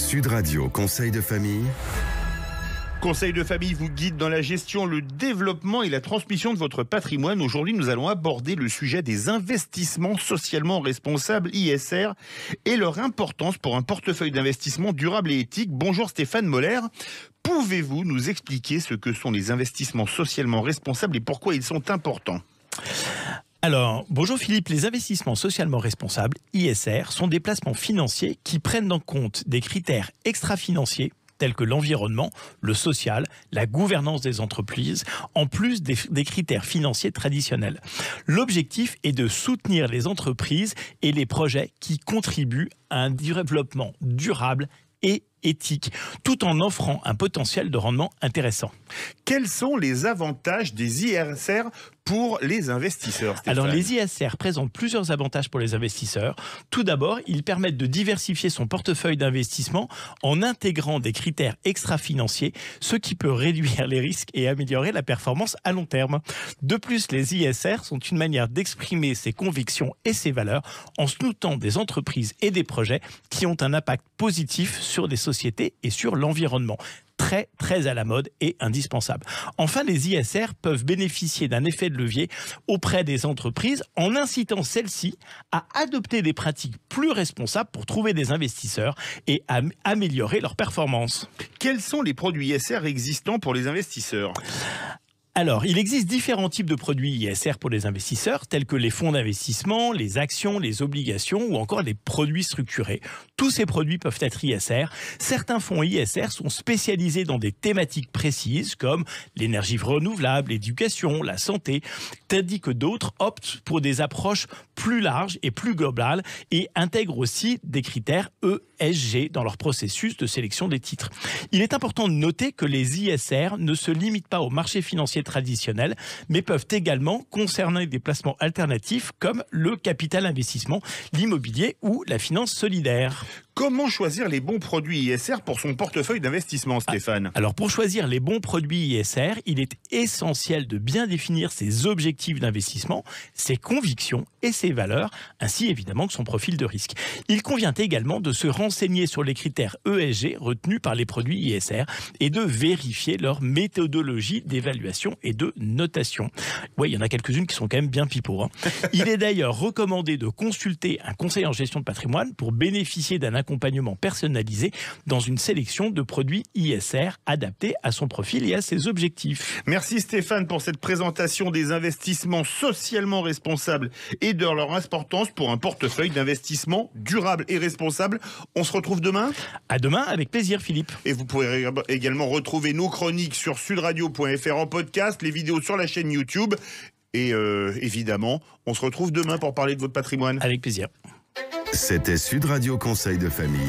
Sud Radio Conseil de famille. Conseil de famille vous guide dans la gestion, le développement et la transmission de votre patrimoine. Aujourd'hui, nous allons aborder le sujet des investissements socialement responsables, ISR, et leur importance pour un portefeuille d'investissement durable et éthique. Bonjour Stéphane Moller. Pouvez-vous nous expliquer ce que sont les investissements socialement responsables et pourquoi ils sont importants ? Alors, bonjour Philippe, les investissements socialement responsables, ISR, sont des placements financiers qui prennent en compte des critères extra-financiers tels que l'environnement, le social, la gouvernance des entreprises, en plus des critères financiers traditionnels. L'objectif est de soutenir les entreprises et les projets qui contribuent à un développement durable et éthique, tout en offrant un potentiel de rendement intéressant. Quels sont les avantages des ISR pour les investisseurs, Stéphane ? Alors, les ISR présentent plusieurs avantages pour les investisseurs. Tout d'abord, ils permettent de diversifier son portefeuille d'investissement en intégrant des critères extra-financiers, ce qui peut réduire les risques et améliorer la performance à long terme. De plus, les ISR sont une manière d'exprimer ses convictions et ses valeurs en soutenant des entreprises et des projets qui ont un impact positif sur des sociétés et sur l'environnement. Très à la mode et indispensable. Enfin, les ISR peuvent bénéficier d'un effet de levier auprès des entreprises en incitant celles-ci à adopter des pratiques plus responsables pour trouver des investisseurs et à améliorer leur performance. Quels sont les produits ISR existants pour les investisseurs ? Alors, il existe différents types de produits ISR pour les investisseurs, tels que les fonds d'investissement, les actions, les obligations ou encore les produits structurés. Tous ces produits peuvent être ISR. Certains fonds ISR sont spécialisés dans des thématiques précises comme l'énergie renouvelable, l'éducation, la santé, tandis que d'autres optent pour des approches plus larges et plus globales et intègrent aussi des critères ESG dans leur processus de sélection des titres. Il est important de noter que les ISR ne se limitent pas au marché financier traditionnels, mais peuvent également concerner des placements alternatifs comme le capital investissement, l'immobilier ou la finance solidaire. Comment choisir les bons produits ISR pour son portefeuille d'investissement, Stéphane ? Alors, pour choisir les bons produits ISR, il est essentiel de bien définir ses objectifs d'investissement, ses convictions et ses valeurs, ainsi évidemment que son profil de risque. Il convient également de se renseigner sur les critères ESG retenus par les produits ISR et de vérifier leur méthodologie d'évaluation et de notation. Oui, il y en a quelques-unes qui sont quand même bien pipeaux, hein. Il est d'ailleurs recommandé de consulter un conseiller en gestion de patrimoine pour bénéficier d'un accompagnement personnalisé dans une sélection de produits ISR adaptés à son profil et à ses objectifs. Merci Stéphane pour cette présentation des investissements socialement responsables et de leur importance pour un portefeuille d'investissement durable et responsable. On se retrouve demain ? À demain, avec plaisir Philippe. Et vous pourrez également retrouver nos chroniques sur sudradio.fr en podcast, les vidéos sur la chaîne YouTube. Et évidemment, on se retrouve demain pour parler de votre patrimoine. Avec plaisir. C'était Sud Radio Conseil de famille.